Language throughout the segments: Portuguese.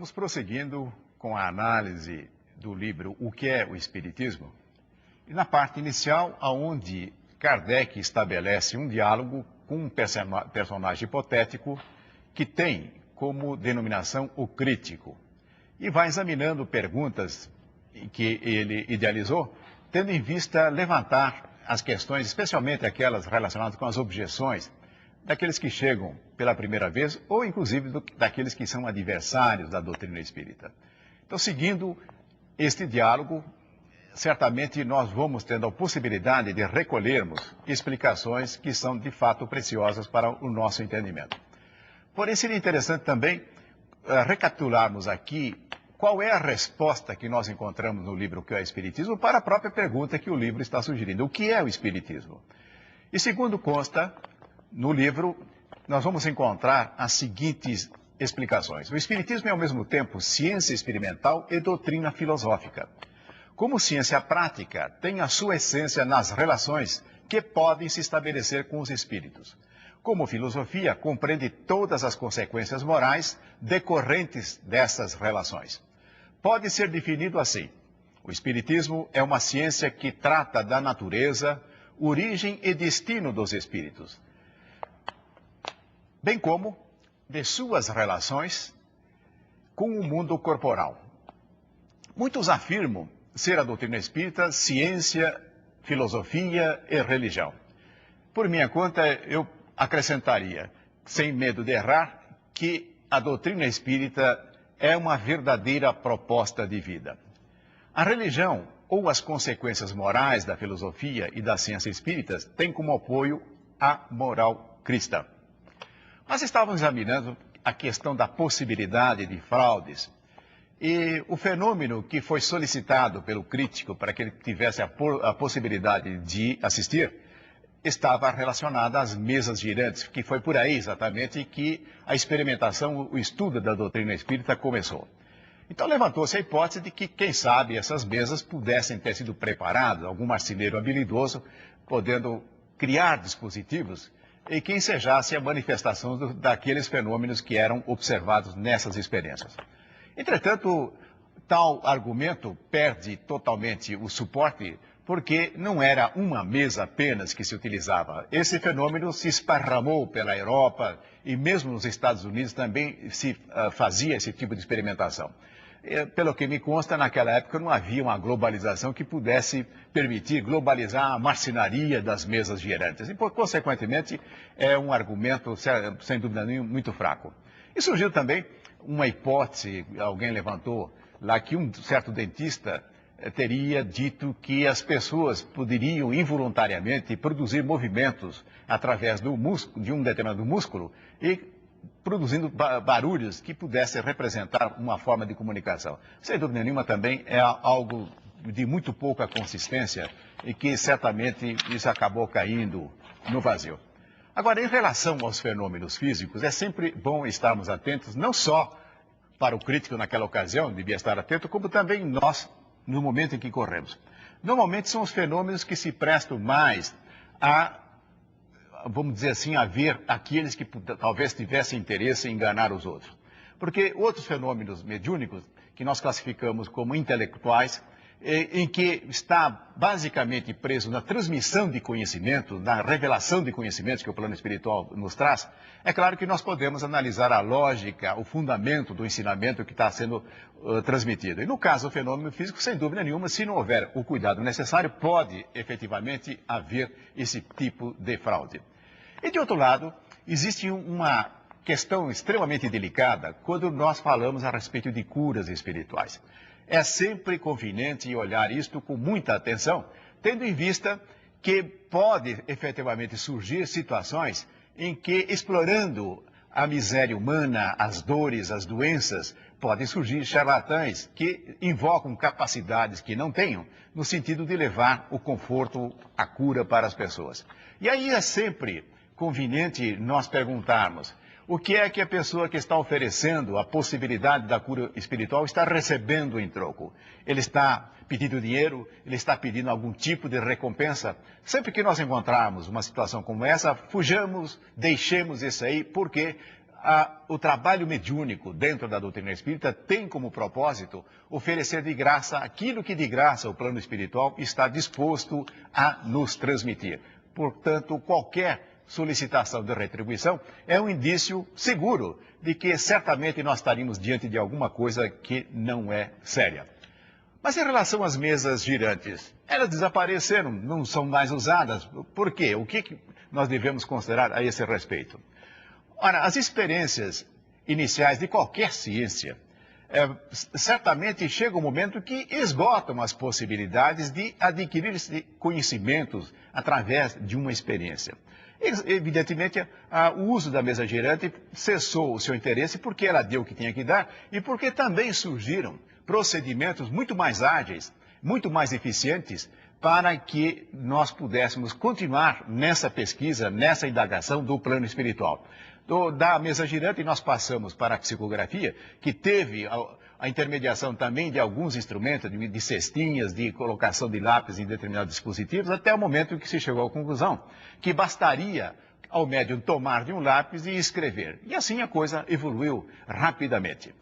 Estamos prosseguindo com a análise do livro O que é o Espiritismo? E na parte inicial, onde Kardec estabelece um diálogo com um personagem hipotético que tem como denominação o crítico. E vai examinando perguntas que ele idealizou, tendo em vista levantar as questões, especialmente aquelas relacionadas com as objeções daqueles que chegam pela primeira vez, ou inclusive daqueles que são adversários da doutrina espírita. Então, seguindo este diálogo, certamente nós vamos tendo a possibilidade de recolhermos explicações que são de fato preciosas para o nosso entendimento. Porém, seria interessante também recapitularmos aqui qual é a resposta que nós encontramos no livro O que é o Espiritismo para a própria pergunta que o livro está sugerindo. O que é o Espiritismo? E segundo consta no livro, nós vamos encontrar as seguintes explicações. O Espiritismo é ao mesmo tempo ciência experimental e doutrina filosófica. Como ciência prática, tem a sua essência nas relações que podem se estabelecer com os espíritos. Como filosofia, compreende todas as consequências morais decorrentes dessas relações. Pode ser definido assim: o Espiritismo é uma ciência que trata da natureza, origem e destino dos espíritos, bem como de suas relações com o mundo corporal. Muitos afirmam ser a doutrina espírita ciência, filosofia e religião. Por minha conta, eu acrescentaria, sem medo de errar, que a doutrina espírita é uma verdadeira proposta de vida. A religião, ou as consequências morais da filosofia e da ciência espíritas, tem como apoio a moral cristã. Nós estávamos examinando a questão da possibilidade de fraudes e o fenômeno que foi solicitado pelo crítico para que ele tivesse a possibilidade de assistir estava relacionado às mesas girantes, que foi por aí exatamente que a experimentação, o estudo da doutrina espírita começou. Então levantou-se a hipótese de que, quem sabe, essas mesas pudessem ter sido preparadas, algum marceneiro habilidoso, podendo criar dispositivos e que ensejasse a manifestação daqueles fenômenos que eram observados nessas experiências. Entretanto, tal argumento perde totalmente o suporte, porque não era uma mesa apenas que se utilizava. Esse fenômeno se esparramou pela Europa e mesmo nos Estados Unidos também se fazia esse tipo de experimentação. Pelo que me consta, naquela época não havia uma globalização que pudesse permitir globalizar a marcenaria das mesas girantes. E, consequentemente, é um argumento, sem dúvida nenhuma, muito fraco. E surgiu também uma hipótese, alguém levantou lá, que um certo dentista teria dito que as pessoas poderiam involuntariamente produzir movimentos através do músculo, de um determinado músculo, e produzindo barulhos que pudessem representar uma forma de comunicação. Sem dúvida nenhuma também é algo de muito pouca consistência e que certamente isso acabou caindo no vazio. Agora, em relação aos fenômenos físicos, é sempre bom estarmos atentos, não só para o crítico naquela ocasião, devia estar atento, como também nós, no momento em que corremos. Normalmente são os fenômenos que se prestam mais a, vamos dizer assim, a ver aqueles que talvez tivessem interesse em enganar os outros. Porque outros fenômenos mediúnicos, que nós classificamos como intelectuais, em que está basicamente preso na transmissão de conhecimento, na revelação de conhecimentos que o plano espiritual nos traz, é claro que nós podemos analisar a lógica, o fundamento do ensinamento que está sendo transmitido. E no caso do fenômeno físico, sem dúvida nenhuma, se não houver o cuidado necessário, pode efetivamente haver esse tipo de fraude. E de outro lado, existe uma questão extremamente delicada quando nós falamos a respeito de curas espirituais. É sempre conveniente olhar isto com muita atenção, tendo em vista que pode efetivamente surgir situações em que, explorando a miséria humana, as dores, as doenças, podem surgir charlatães que invocam capacidades que não tenham, no sentido de levar o conforto, a cura para as pessoas. E aí é sempre conveniente nós perguntarmos: o que é que a pessoa que está oferecendo a possibilidade da cura espiritual está recebendo em troco? Ele está pedindo dinheiro? Ele está pedindo algum tipo de recompensa? Sempre que nós encontrarmos uma situação como essa, fujamos, deixemos isso aí, porque o trabalho mediúnico dentro da doutrina espírita tem como propósito oferecer de graça aquilo que de graça o plano espiritual está disposto a nos transmitir. Portanto, qualquer solicitação de retribuição é um indício seguro de que certamente nós estaríamos diante de alguma coisa que não é séria. Mas em relação às mesas girantes, elas desapareceram, não são mais usadas. Por quê? O que nós devemos considerar a esse respeito? Ora, as experiências iniciais de qualquer ciência, certamente chega um momento que esgotam as possibilidades de adquirir conhecimentos através de uma experiência. Evidentemente, o uso da mesa girante cessou o seu interesse porque ela deu o que tinha que dar e porque também surgiram procedimentos muito mais ágeis, muito mais eficientes para que nós pudéssemos continuar nessa pesquisa, nessa indagação do plano espiritual. Da mesa girante nós passamos para a psicografia, que teve a intermediação também de alguns instrumentos, de cestinhas, de colocação de lápis em determinados dispositivos, até o momento em que se chegou à conclusão que bastaria ao médium tomar de um lápis e escrever. E assim a coisa evoluiu rapidamente.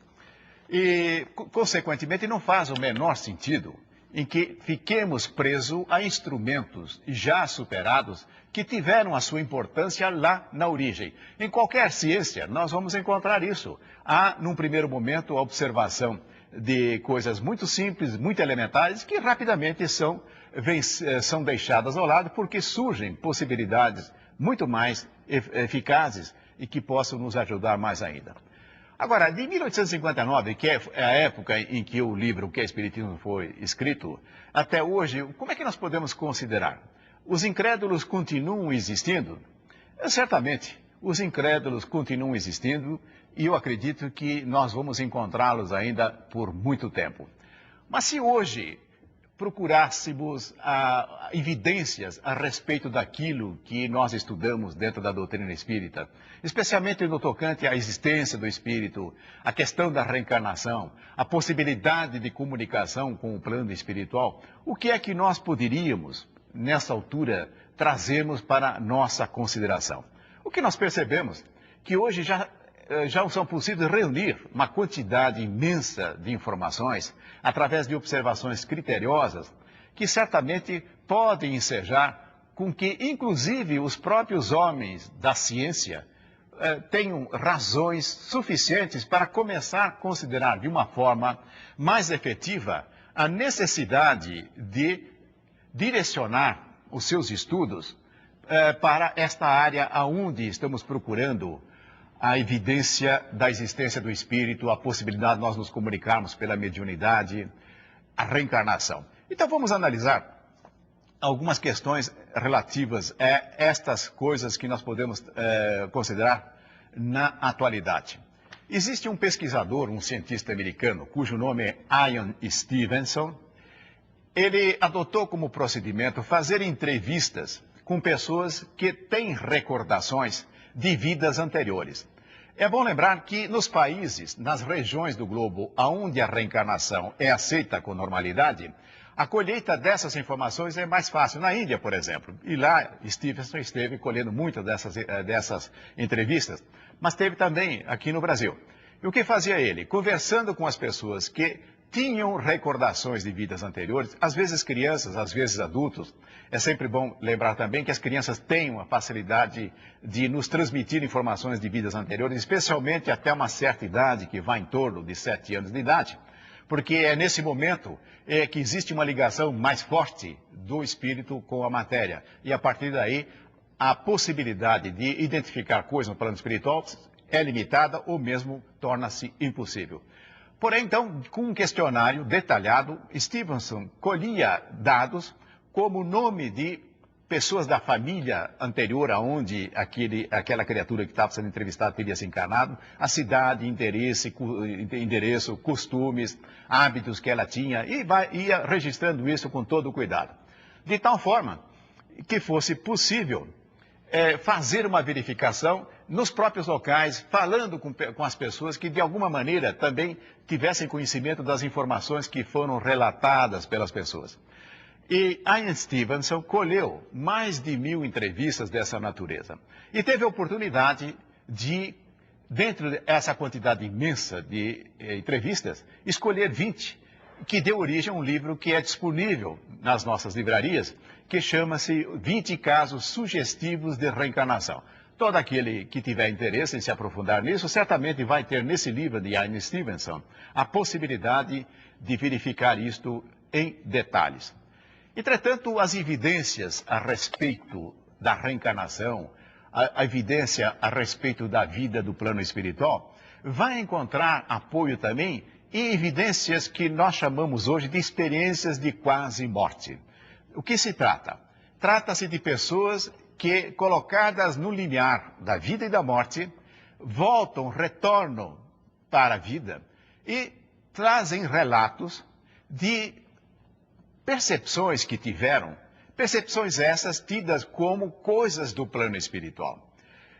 E, consequentemente, não faz o menor sentido em que fiquemos presos a instrumentos já superados que tiveram a sua importância lá na origem. Em qualquer ciência, nós vamos encontrar isso. Há, num primeiro momento, a observação de coisas muito simples, muito elementares, que rapidamente são deixadas ao lado porque surgem possibilidades muito mais eficazes e que possam nos ajudar mais ainda. Agora, de 1859, que é a época em que o livro Que é Espiritismo foi escrito, até hoje, como é que nós podemos considerar? Os incrédulos continuam existindo? Certamente, os incrédulos continuam existindo e eu acredito que nós vamos encontrá-los ainda por muito tempo. Mas se hoje procurássemos evidências a respeito daquilo que nós estudamos dentro da doutrina espírita, especialmente no tocante à existência do espírito, a questão da reencarnação, a possibilidade de comunicação com o plano espiritual, o que é que nós poderíamos, nessa altura, trazermos para nossa consideração? O que nós percebemos que hoje já são possíveis reunir uma quantidade imensa de informações através de observações criteriosas que certamente podem ensejar com que, inclusive, os próprios homens da ciência tenham razões suficientes para começar a considerar de uma forma mais efetiva a necessidade de direcionar os seus estudos para esta área aonde estamos procurando a evidência da existência do espírito, a possibilidade de nós nos comunicarmos pela mediunidade, a reencarnação. Então vamos analisar algumas questões relativas a estas coisas que nós podemos considerar na atualidade. Existe um pesquisador, um cientista americano, cujo nome é Ian Stevenson. Ele adotou como procedimento fazer entrevistas com pessoas que têm recordações de vidas anteriores. É bom lembrar que nos países, nas regiões do globo onde a reencarnação é aceita com normalidade, a colheita dessas informações é mais fácil. Na Índia, por exemplo, e lá Stevenson esteve colhendo muitas dessas entrevistas, mas teve também aqui no Brasil. E o que fazia ele? Conversando com as pessoas que tinham recordações de vidas anteriores, às vezes crianças, às vezes adultos. É sempre bom lembrar também que as crianças têm uma facilidade de nos transmitir informações de vidas anteriores, especialmente até uma certa idade, que vai em torno de 7 anos de idade, porque é nesse momento que existe uma ligação mais forte do espírito com a matéria. E a partir daí, a possibilidade de identificar coisas no plano espiritual é limitada ou mesmo torna-se impossível. Porém, então, com um questionário detalhado, Stevenson colhia dados como o nome de pessoas da família anterior aonde aquela criatura que estava sendo entrevistada teria se encarnado, a cidade, endereço, costumes, hábitos que ela tinha, e ia registrando isso com todo o cuidado. De tal forma que fosse possível fazer uma verificação nos próprios locais, falando com as pessoas que de alguma maneira também tivessem conhecimento das informações que foram relatadas pelas pessoas. E Ian Stevenson colheu mais de 1000 entrevistas dessa natureza. E teve a oportunidade de dentro dessa quantidade imensa de entrevistas, escolher 20, que deu origem a um livro que é disponível nas nossas livrarias, que chama-se 20 Casos Sugestivos de Reencarnação. Todo aquele que tiver interesse em se aprofundar nisso, certamente vai ter nesse livro de Ian Stevenson a possibilidade de verificar isto em detalhes. Entretanto, as evidências a respeito da reencarnação, a evidência a respeito da vida do plano espiritual, vai encontrar apoio também em evidências que nós chamamos hoje de experiências de quase morte. O que se trata? Trata-se de pessoas que, colocadas no limiar da vida e da morte, voltam, retornam para a vida e trazem relatos de percepções que tiveram, percepções essas tidas como coisas do plano espiritual.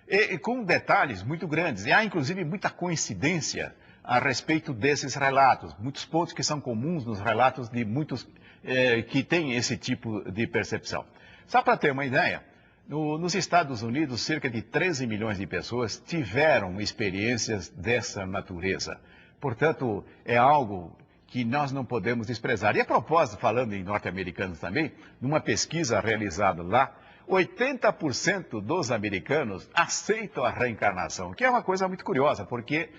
E com detalhes muito grandes, e há inclusive muita coincidência a respeito desses relatos, muitos pontos que são comuns nos relatos de muitos que têm esse tipo de percepção. Só para ter uma ideia, nos Estados Unidos, cerca de 13 milhões de pessoas tiveram experiências dessa natureza. Portanto, é algo que nós não podemos desprezar. E a propósito, falando em norte-americanos também, numa pesquisa realizada lá, 80% dos americanos aceitam a reencarnação, que é uma coisa muito curiosa, porque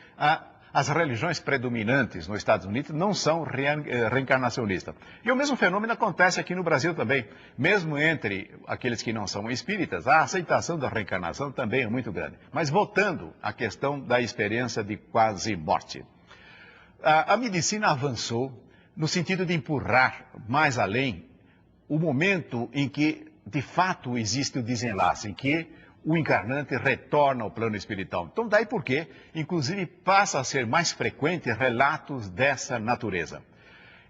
as religiões predominantes nos Estados Unidos não são reencarnacionistas. E o mesmo fenômeno acontece aqui no Brasil também. Mesmo entre aqueles que não são espíritas, a aceitação da reencarnação também é muito grande. Mas voltando à questão da experiência de quase morte. A medicina avançou no sentido de empurrar mais além o momento em que, de fato, existe o desenlace, em que o encarnante retorna ao plano espiritual. Então, daí porque, inclusive, passa a ser mais frequente relatos dessa natureza.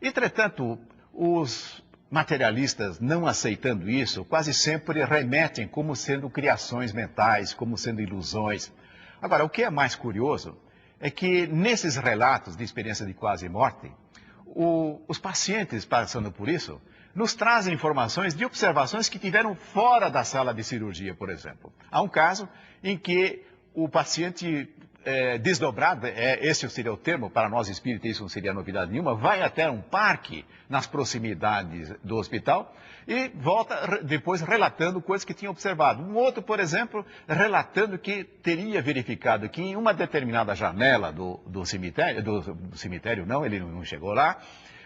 Entretanto, os materialistas, não aceitando isso, quase sempre remetem como sendo criações mentais, como sendo ilusões. Agora, o que é mais curioso é que, nesses relatos de experiência de quase morte, os pacientes passando por isso nos trazem informações de observações que tiveram fora da sala de cirurgia, por exemplo. Há um caso em que o paciente desdobrado, esse seria o termo, para nós espíritas isso não seria novidade nenhuma, vai até um parque nas proximidades do hospital e volta depois relatando coisas que tinha observado. Um outro, por exemplo, relatando que teria verificado que em uma determinada janela do cemitério, do cemitério não, ele não chegou lá,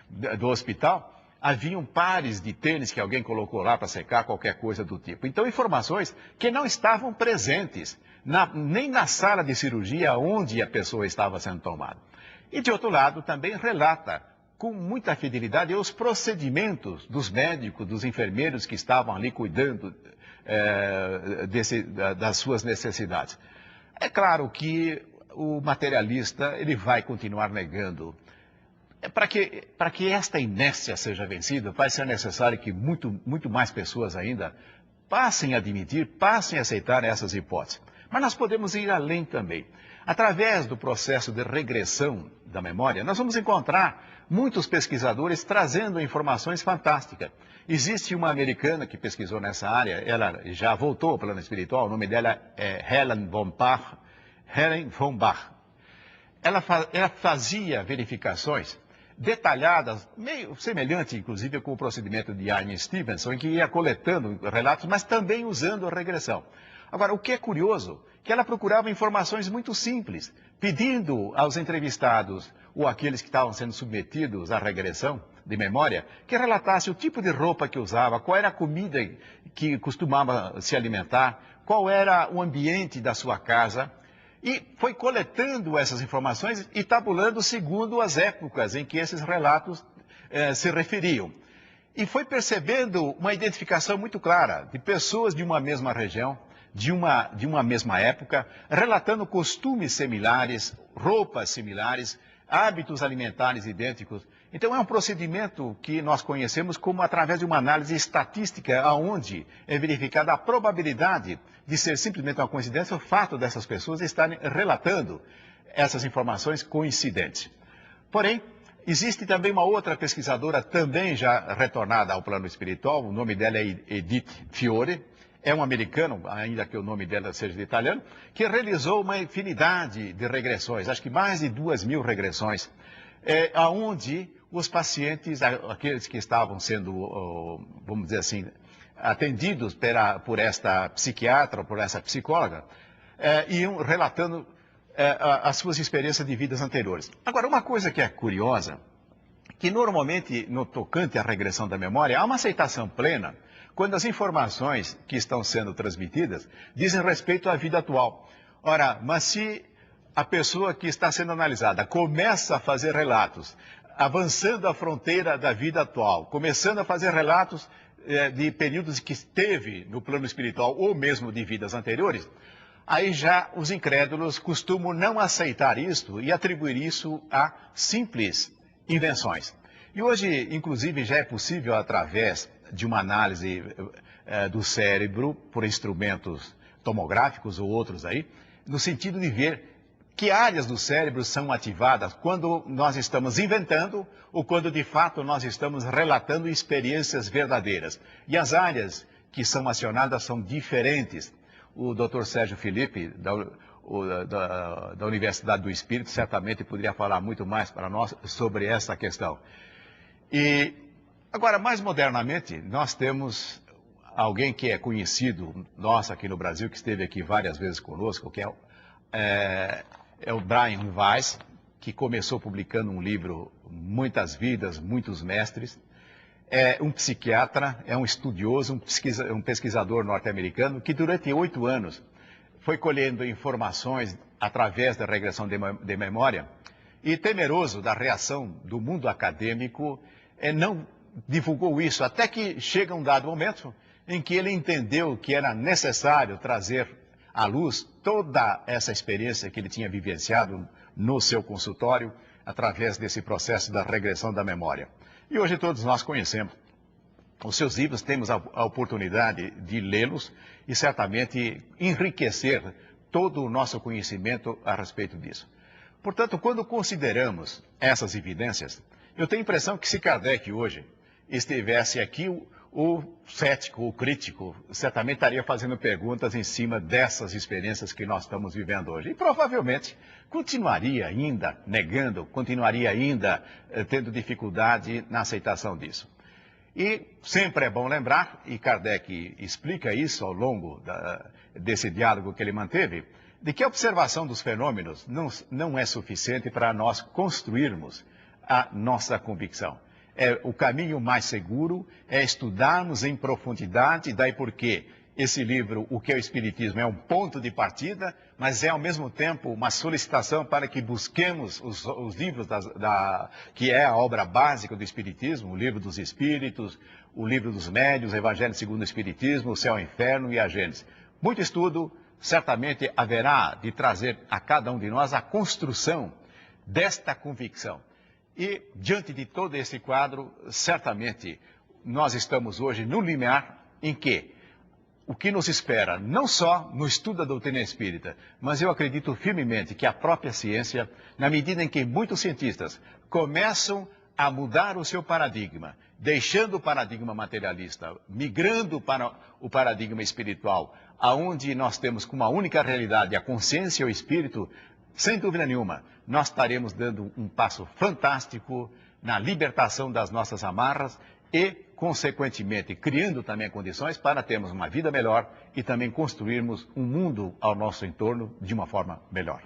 do hospital, haviam pares de tênis que alguém colocou lá para secar, qualquer coisa do tipo. Então, informações que não estavam presentes, nem na sala de cirurgia onde a pessoa estava sendo tomada. E, de outro lado, também relata com muita fidelidade os procedimentos dos médicos, dos enfermeiros que estavam ali cuidando das suas necessidades. É claro que o materialista ele vai continuar negando. Para que esta inércia seja vencida, vai ser necessário que muito mais pessoas ainda passem a admitir, passem a aceitar essas hipóteses. Mas nós podemos ir além também. Através do processo de regressão da memória, nós vamos encontrar muitos pesquisadores trazendo informações fantásticas. Existe uma americana que pesquisou nessa área, ela já voltou ao plano espiritual, o nome dela é Helen von Bach. Ela fazia verificações detalhadas, meio semelhante, inclusive, com o procedimento de Ian Stevenson, em que ia coletando relatos, mas também usando a regressão. Agora, o que é curioso, que ela procurava informações muito simples, pedindo aos entrevistados, ou aqueles que estavam sendo submetidos à regressão de memória, que relatasse o tipo de roupa que usava, qual era a comida que costumava se alimentar, qual era o ambiente da sua casa. E foi coletando essas informações e tabulando segundo as épocas em que esses relatos se referiam. E foi percebendo uma identificação muito clara de pessoas de uma mesma região, de uma mesma época, relatando costumes similares, roupas similares, hábitos alimentares idênticos. Então é um procedimento que nós conhecemos como através de uma análise estatística, onde é verificada a probabilidade de ser simplesmente uma coincidência o fato dessas pessoas estarem relatando essas informações coincidentes. Porém, existe também uma outra pesquisadora, também já retornada ao plano espiritual, o nome dela é Edith Fiore. é um americano, ainda que o nome dela seja de italiano, que realizou uma infinidade de regressões, acho que mais de 2.000 regressões, aonde os pacientes, aqueles que estavam sendo, vamos dizer assim, atendidos por esta psiquiatra, por essa psicóloga, iam relatando as suas experiências de vidas anteriores. Agora, uma coisa que é curiosa, que normalmente no tocante à regressão da memória, há uma aceitação plena quando as informações que estão sendo transmitidas dizem respeito à vida atual. Ora, mas se a pessoa que está sendo analisada começa a fazer relatos, avançando a fronteira da vida atual, começando a fazer relatos de períodos que esteve no plano espiritual ou mesmo de vidas anteriores, aí já os incrédulos costumam não aceitar isto e atribuir isso a simples invenções. E hoje, inclusive, já é possível, através de uma análise do cérebro por instrumentos tomográficos ou outros aí, no sentido de ver que áreas do cérebro são ativadas quando nós estamos inventando ou quando, de fato, nós estamos relatando experiências verdadeiras. E as áreas que são acionadas são diferentes. O Dr. Sérgio Felipe, da Universidade do Espírito, certamente poderia falar muito mais para nós sobre essa questão. E, agora, mais modernamente, nós temos alguém que é conhecido, nosso aqui no Brasil, que esteve aqui várias vezes conosco, que é o Brian Weiss, que começou publicando um livro, Muitas Vidas, Muitos Mestres. É um psiquiatra, é um estudioso, um pesquisador norte-americano que durante 8 anos foi colhendo informações através da regressão de memória e, temeroso da reação do mundo acadêmico, não divulgou isso, até que chega um dado momento em que ele entendeu que era necessário trazer à luz toda essa experiência que ele tinha vivenciado no seu consultório através desse processo da regressão da memória. E hoje todos nós conhecemos os seus livros, temos a oportunidade de lê-los e certamente enriquecer todo o nosso conhecimento a respeito disso. Portanto, quando consideramos essas evidências, eu tenho a impressão que se Kardec hoje estivesse aqui, o cético, o crítico, certamente estaria fazendo perguntas em cima dessas experiências que nós estamos vivendo hoje. E provavelmente continuaria ainda negando, continuaria ainda tendo dificuldade na aceitação disso. E sempre é bom lembrar, e Kardec explica isso ao longo desse diálogo que ele manteve, de que a observação dos fenômenos não é suficiente para nós construirmos a nossa convicção. O caminho mais seguro é estudarmos em profundidade, daí porque esse livro, O que é o Espiritismo, é um ponto de partida, mas é ao mesmo tempo uma solicitação para que busquemos os livros que é a obra básica do Espiritismo, o Livro dos Espíritos, o Livro dos Médiuns, o Evangelho segundo o Espiritismo, o Céu e o Inferno e a Gênesis. Muito estudo certamente haverá de trazer a cada um de nós a construção desta convicção. E, diante de todo esse quadro, certamente nós estamos hoje no limiar em que o que nos espera, não só no estudo da doutrina espírita, mas eu acredito firmemente que a própria ciência, na medida em que muitos cientistas começam a mudar o seu paradigma, deixando o paradigma materialista, migrando para o paradigma espiritual, aonde nós temos como uma única realidade a consciência e o espírito, sem dúvida nenhuma, nós estaremos dando um passo fantástico na libertação das nossas amarras e, consequentemente, criando também condições para termos uma vida melhor e também construirmos um mundo ao nosso entorno de uma forma melhor.